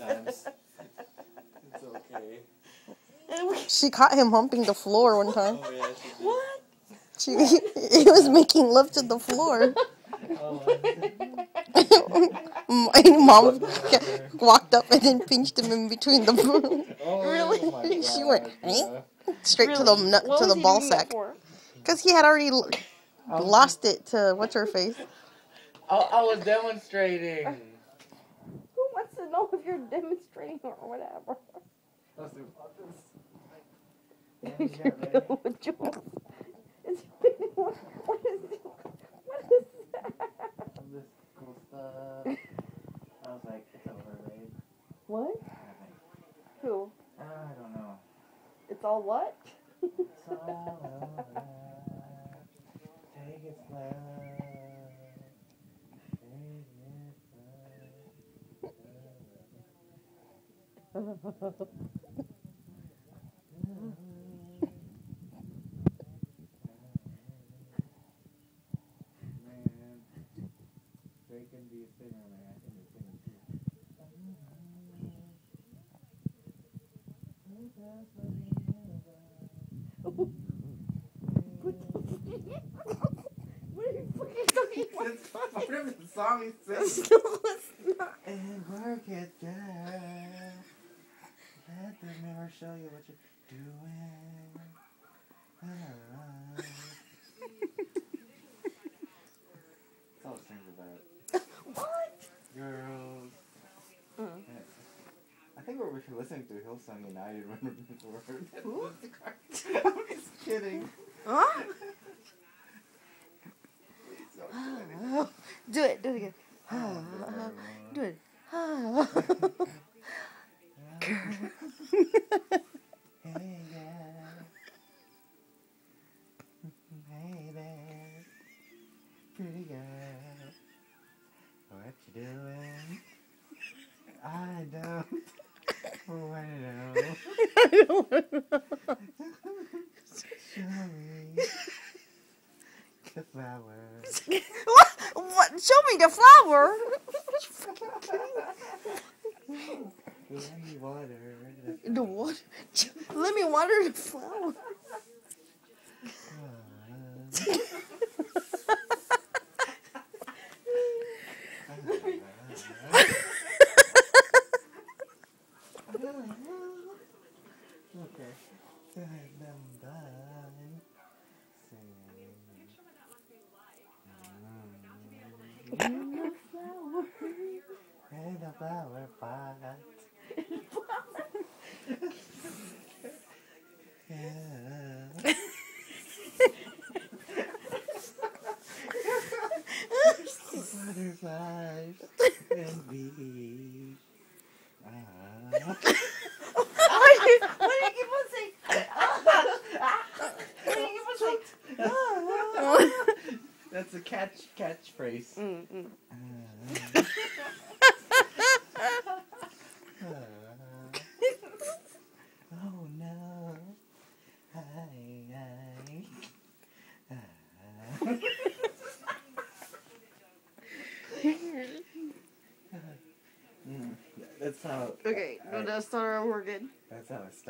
times. It's okay. She caught him humping the floor one time. Oh yeah, she did. What? He was making love to the floor. Oh, My mom walked up and then pinched him in between the oh Really? my God, She went yeah. straight to Really? the nut, What to was the he ball doing that sack. for? Because he had already lost it to what's her face. I was demonstrating. Who wants to know if you're demonstrating or whatever? Let's do What is that? I'm just cool stuff. I was like, it's over, babe. What? Who? I don't know. It's all what? It's all over. Take it slow. Man, they can be a singer, man. I think they're singing too. What are you fucking talking about? It's part of the song he sings. No, it's not. And work it, girl. Let the mirror show you what you're doing. That's all it sings about. What? Girls. Mm. I think we were listening to Hillsong United when we heard that. Who? I'm just kidding. Huh? So Do it. Do it again. Do it. Hey girl. Hey there. Pretty girl. What you doing? I don't want to know. I don't know. Show me the flowers. What? What? Show me the flower. Let me water The what? Let me water the flower. Okay. Let them die. Hey, the flower pot. Yeah. Butterflies and bees. What do you keep on saying? What do you keep on saying? That's a catchphrase. Oh no. Hi. That's how. Okay, no, that's not our organ. That's how it starts.